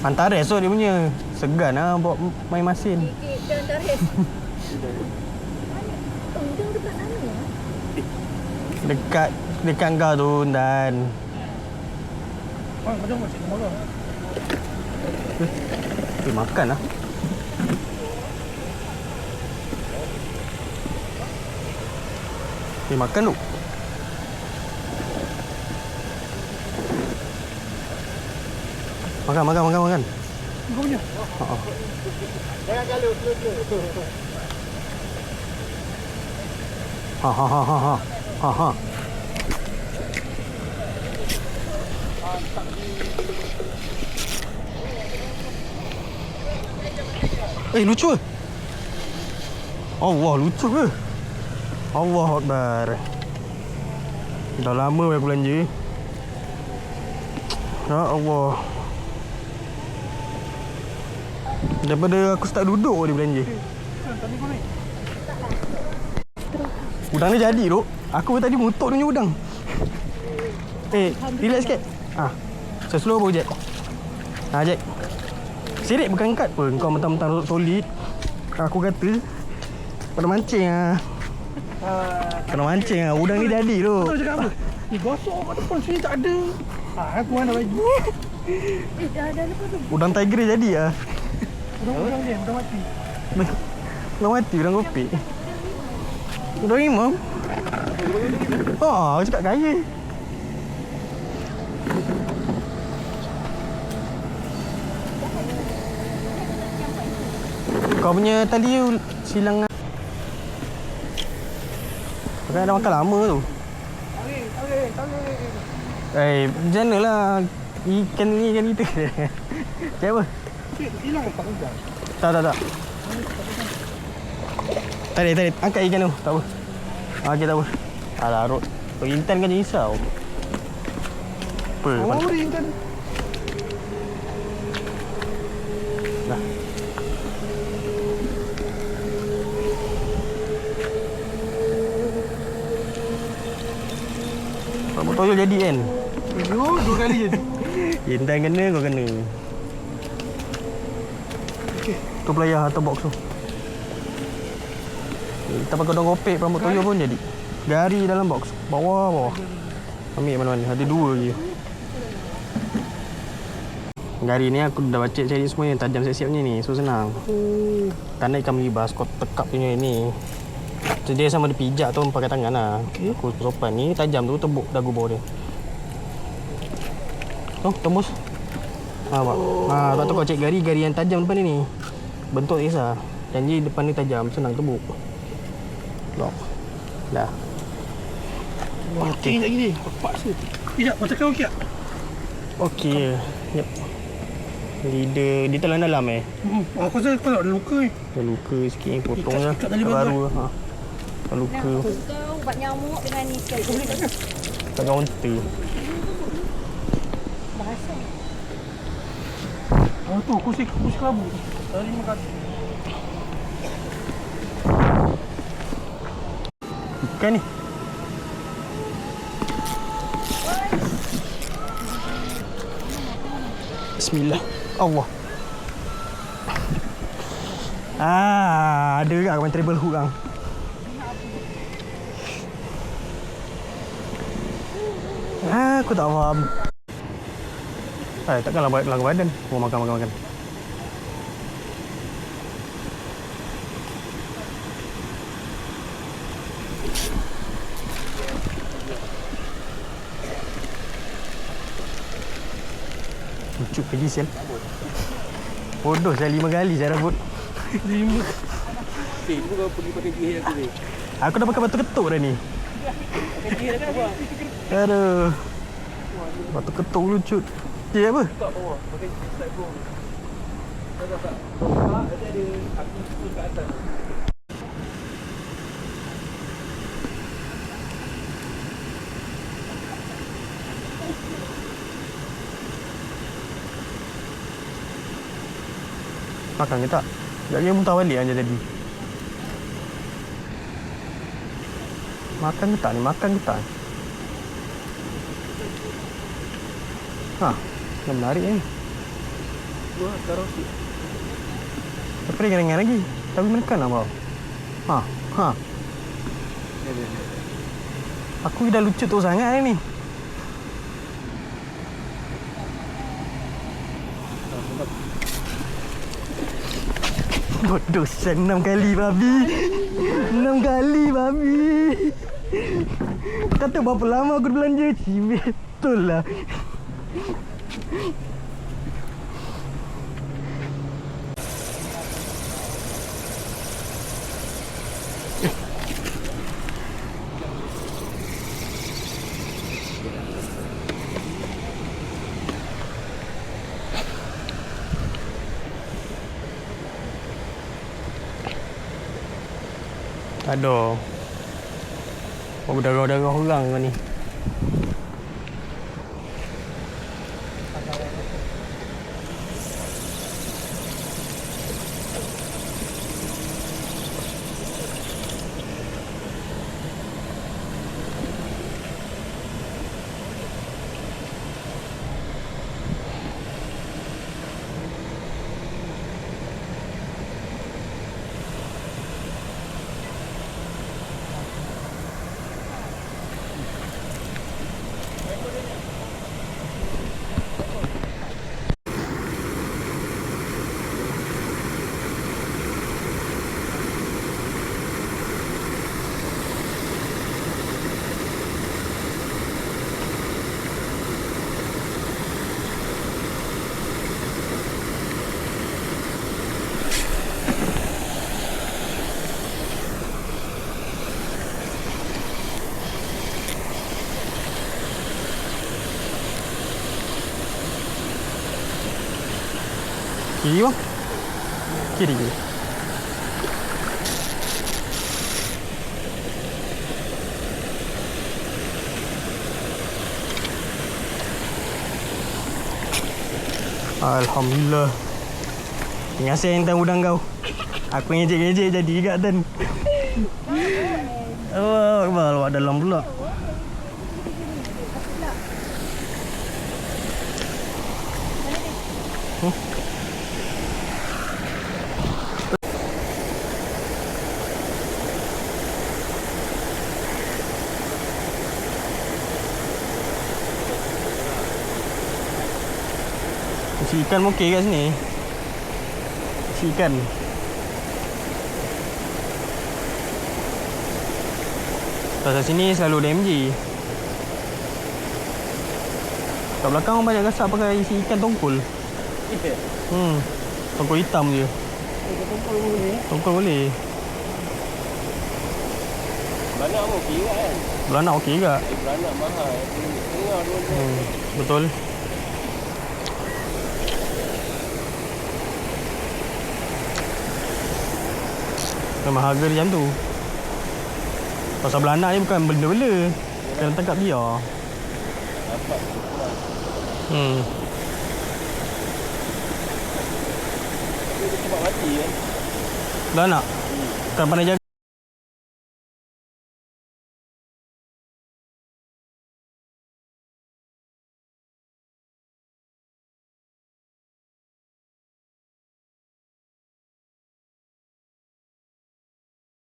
Antares tu dia punya. Segan lah bawa main masin. Dia Antares. Udang dekat mana ya? Dekat kau tu dan. Macam macam malam. Makan lah. Makan tu. Makan. Kau punya? Jangan galuh, Ha. Lucu ke? Allah, lucu ke? Allah Akbar. Dah lama aku belanja. Ya Allah. Daripada aku start duduk dia belanja. Tadi kau naik. Udang dia jadi tu. Aku tadi mutuk dia punya udang. Relax sikit. Saya slow pun Jack. Jack. Sirik bukan angkat pun. Kau mentang-mentang solid. Aku kata kena mancing lah. Kena mancing lah. Udang ni jadi tu. Kau cakap apa? Gosok kat depan sini tak ada. Aku mana bagi. Dah lepas tu. Udang tiger dia jadi lah. Udang dia, udang mati. Udang mati, udang kopi. Udang imam. Aku cakap kaya. Kau punya tali silang. Pakai dah makan lama tu. Tarik. Macam mana lah ikan ni ikan kita. Cakap apa? Hilang tak udang. Tak. Tarik. Angkat ikan tu. Tak apa. Okey, tak apa. Alah, Rod. Intan kan risau. Apa? Awak beri intan. Dah. Rambut toyol jadi kan? Dua kali je. Intan kena, kau kena. Okey. Tu pelayar atau box tu. Kita pakai udang kopek rambut toyol pun jadi. Gari dalam box. Bawah. Ambil mana-mana. Ada dua je. Gari ni aku dah baca cari semua yang tajam siap-siap ni. So senang. Tanah ikan melibas. Kau tekap punya ni. Dia sama dia pijak tu pakai tangan lah. Okay. Aku sopan ni tajam tu tebuk dagu bawah dia. Tu tembus. Nampak? Lepas tu kau cek gari yang tajam depan ni. Bentuk tak kisah. Janji depan ni tajam, senang tebuk. Lock. Dah. Okey lagi ni. Apa sih? Tidak, macam kau okey tak? Okey. Yep. Dia telan dalam Aku rasa kau tak ada luka ni. Ada luka sikit ni, potong lah. Ikat tali Baru lah. Ada luka. Kau ubat nyamuk dengan ni sekali. Kau boleh kat mana? Tak kaunter. Bahasa. Tu, kursi kelabu. Terima kasih. Ikan ni. Bismillah. Allah. Ada juga main treble hook kan. Aku tak faham. Takkanlah lagu badan. Makan. Lucu pergi sial. Bodoh saya 5 kali saya rambut. 5. Itu kau pergi pakai gigi aku ni. Aku dah pakai batu ketuk dah ni. Pakai gigi dah kan buat. Aduh. Batu ketuk lucu. Dia apa? Tak bawah. Pakai slide bro. Tak. Ada aku susun kat atas. Makan ke tak? Sekejap lagi muntah balik aja tadi. Makan ke tak ni? Makan ke tak? Dah menarik ni. Wah, karaoke. Tapi ringan-ringan lagi. Tapi menekan lah bawah. Ha. Ni. Aku dah lucut tu sangat hari ni. Bodoh, 6 kali babi. 6 kali babi. Kata berapa lama aku belanja. Betul lah. Aduh. Oh, darah-darah orang kau ni. Kiri bang. Kiri. Alhamdulillah. Terima kasih yang udang kau. Aku ngejek-ngejek jadi kat dan. Oh, bawa dalam pula. Si ikan okey kat sini. Si ikan. Pasal sini selalu ada MG. Kat belakang banyak gasak pakai si ikan tongkol. Tongkol hitam je. Tongkol boleh. Tongkol boleh. Beranak pun okey kan? Beranak okey juga. Beranak mahal. Tengah dua. Betul. Memang harga dia macam tu. Pasal beranak ni bukan benda-benda. Kena tangkap dia. Dapat. Dia cepat mati kan? Beranak. Kan pandai jaga.